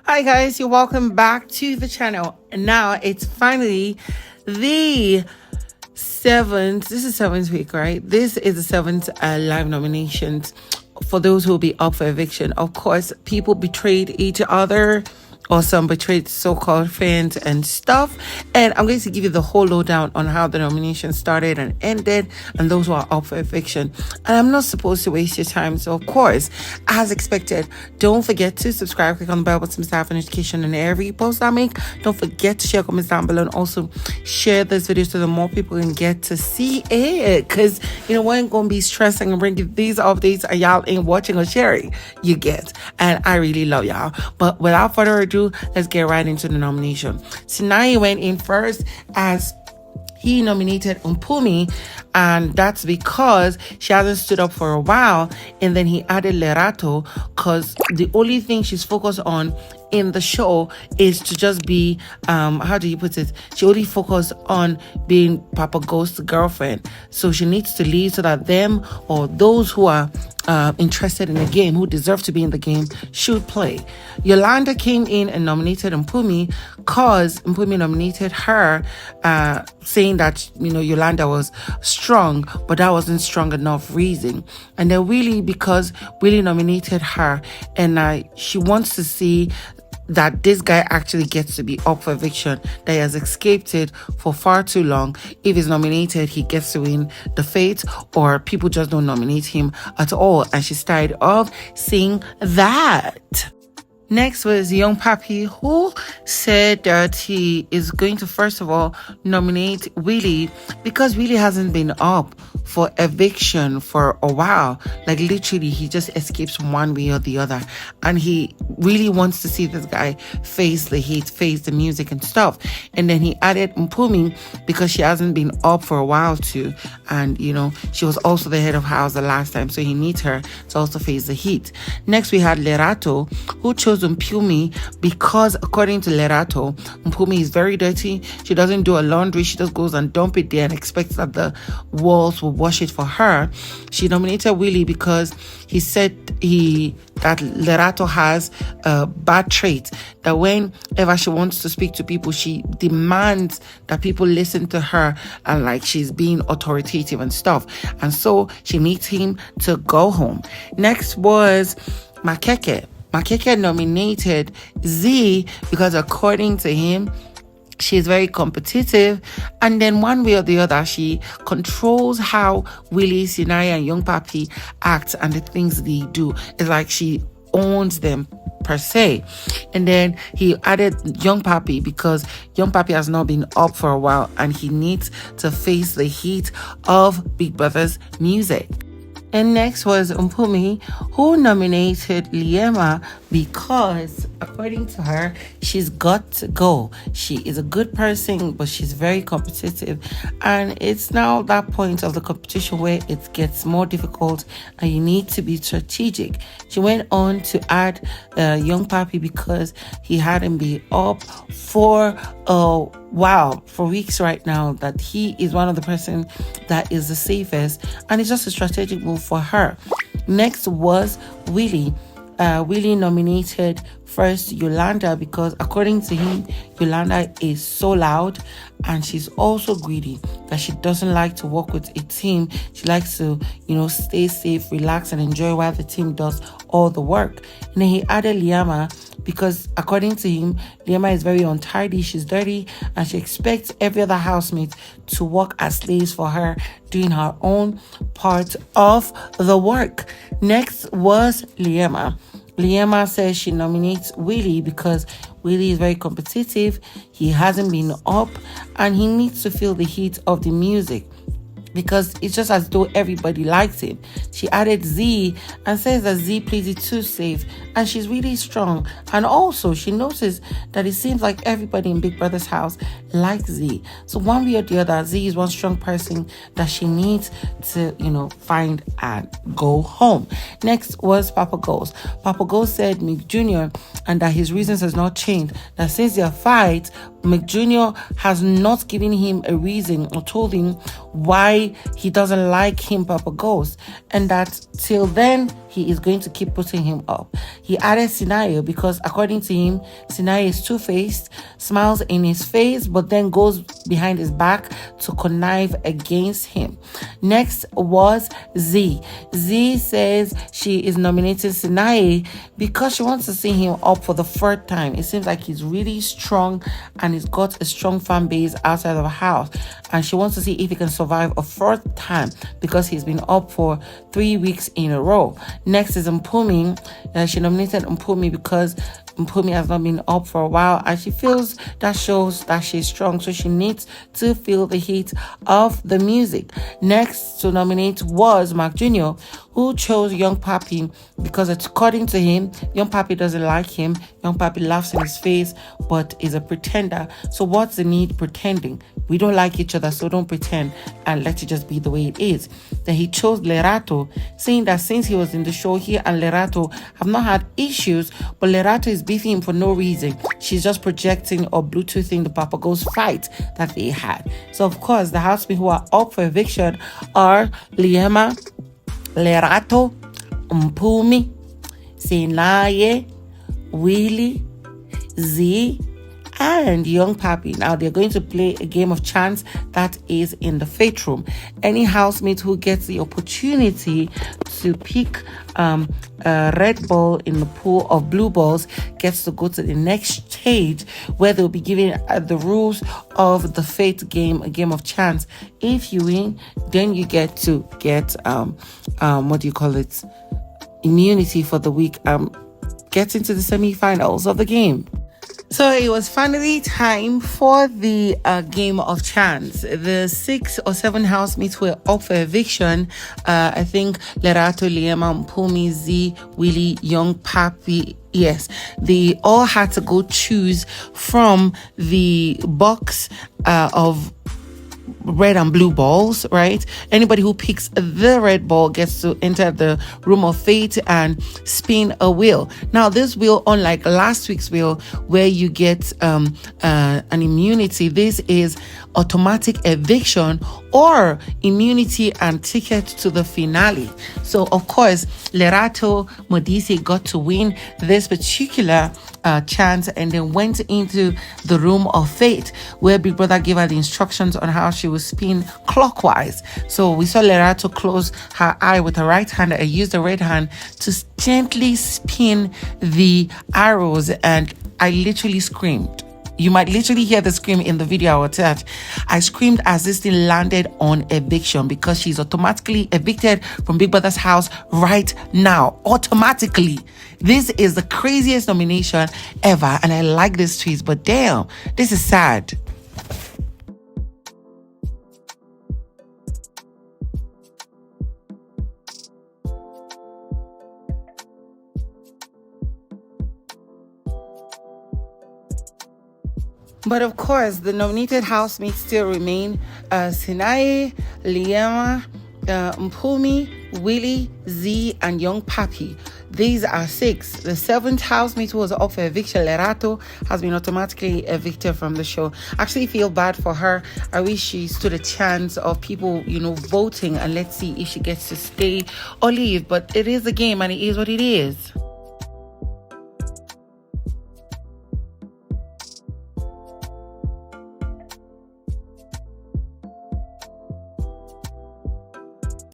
Hi guys, you're welcome back to the channel. And now it's finally the seventh. This is seventh week, right? This is the seventh live nominations for those who will be up for eviction. Of course, people betrayed each other, or some betrayed so-called fans and stuff. And I'm going to give you the whole lowdown on how the nomination started and ended, and those who are up for eviction. And I'm not supposed to waste your time, so of course, as expected, don't forget to subscribe, click on the bell button, staff and notification on every post I make. Don't forget to share, comments down below, and also share this video so that more people can get to see it. Because we ain't gonna be stressing and bringing these updates and y'all ain't watching or sharing. You get, and I really love y'all. But without further ado, let's get right into the nomination. Sinai went in first as he nominated Mpumi, and that's because she hasn't stood up for a while. And then he added Lerato because the only thing she's focused on in the show is to just be how do you put it, she only focused on being Papa Ghost's girlfriend, so she needs to leave so that them or those who are interested in the game, who deserve to be in the game, should play. Yolanda came in and nominated Mpumi because Mpumi nominated her, saying that Yolanda was strong, but that wasn't strong enough reason. And then Willie, because Willie nominated her, and she wants to see that this guy actually gets to be up for eviction, that he has escaped it for far too long. If he's nominated, he gets to win the fate, or people just don't nominate him at all. And she's tired of seeing that. Next was Young Papi, who said that he is going to first of all nominate Willie because Willie hasn't been up for eviction for a while. Like literally, he just escapes one way or the other, and he really wants to see this guy face the heat, face the music and stuff. And then he added Mpumi because she hasn't been up for a while too, and she was also the head of house the last time, so he needs her to also face the heat. Next we had Lerato, who chose Mpumi because according to Lerato, Mpumi is very dirty. She doesn't do her laundry. She just goes and dump it there and expects that the walls will wash it for her. She nominated Willie because he said that Lerato has a bad trait, that whenever she wants to speak to people, she demands that people listen to her, and like she's being authoritative and stuff, and so she needs him to go home. Next was Makeke. Makeke nominated Z because according to him, she's very competitive, and then one way or the other, she controls how Willie, Sinai, and Young Papi act and the things they do. It's like she owns them per se. And then he added Young Papi because Young Papi has not been up for a while, and he needs to face the heat of Big Brother's music. And next was Mpumi, who nominated Liema because, according to her, she's got to go. She is a good person, but she's very competitive. And it's now that point of the competition where it gets more difficult and you need to be strategic. She went on to add Young Papi because he hadn't been up for for weeks right now, that he is one of the person that is the safest, and it's just a strategic move for her. Next was Willie. Willie nominated first Yolanda because according to him, Yolanda is so loud and she's also greedy, that she doesn't like to work with a team. She likes to, stay safe, relax, and enjoy while the team does all the work. And then he added Liema because according to him, Liema is very untidy, she's dirty, and she expects every other housemate to work as slaves for her, doing her own part of the work. Next was Liema. Liema says she nominates Willie because Willie is very competitive, he hasn't been up, and he needs to feel the heat of the music because it's just as though everybody likes him. She added Z and says that Z plays it too safe and she's really strong. And also she noticed that it seems like everybody in Big Brother's house likes Z. So one way or the other, Z is one strong person that she needs to, find and go home. Next was Papa Ghost. Papa Ghost said Mick Jr. and that his reasons has not changed. That since their fight, Mick Jr. has not given him a reason or told him why he doesn't like him, Papa Ghost, and that till then he is going to keep putting him up. He added Scenario because according to him, Scenario is two-faced, smiles in his face, but then goes behind his back to connive against him. Next was Z. Z says she is nominating Scenario because she wants to see him up for the third time. It seems like he's really strong and he's got a strong fan base outside of the house, and she wants to see if he can survive a fourth time because he's been up for 3 weeks in a row. Next is Mpumi. She nominated Mpumi because Mpumi has not been up for a while and she feels that shows that she's strong, so she needs to feel the heat of the music. Next to nominate was Mark Jr., who chose Young Papi because according to him, Young Papi doesn't like him. Young Papi laughs in his face but is a pretender. So what's the need pretending? We don't like each other, so don't pretend and let it just be the way it is. Then he chose Lerato, saying that since he was in the show, he and Lerato have not had issues, but Lerato is beefing him for no reason. She's just projecting or Bluetoothing the Papago's fight that they had. So of course, the housemates who are up for eviction are Liema, Lerato, Mpumi, Senaye, Willie, Z, and Young Papi. Now they're going to play a game of chance that is in the fate room. Any housemate who gets the opportunity to pick a red ball in the pool of blue balls gets to go to the next stage where they'll be given the rules of the fate game, a game of chance. If you win, then you get to get what do you call it, immunity for the week, get into the semi-finals of the game. So it was finally time for the game of chance. The 6 or 7 housemates were up for eviction. I think Lerato, Liema, Mpumi, Z, Willie, Young Papi. Yes, they all had to go choose from the box of red and blue balls, right? Anybody who picks the red ball gets to enter the room of fate and spin a wheel. Now this wheel, unlike last week's wheel where you get an immunity, this is automatic eviction or immunity and ticket to the finale. So of course Lerato Modise got to win this particular chance and then went into the room of fate where Big Brother gave her the instructions on how she would spin clockwise. So we saw Lerato close her eye with her right hand and use the red hand to gently spin the arrows, and I literally screamed. You might literally hear the scream in the video I will attach. I screamed as this thing landed on eviction because she's automatically evicted from Big Brother's house right now. Automatically. This is the craziest nomination ever, and I like this tweet, but damn, this is sad. But of course, the nominated housemates still remain Sinaye, Liema, Mpumi, Willie, Z, and Young Papi. These are 6. The 7th housemate who was up for eviction, Lerato, has been automatically evicted from the show. I actually feel bad for her. I wish she stood a chance of people, voting, and let's see if she gets to stay or leave. But it is a game and it is what it is.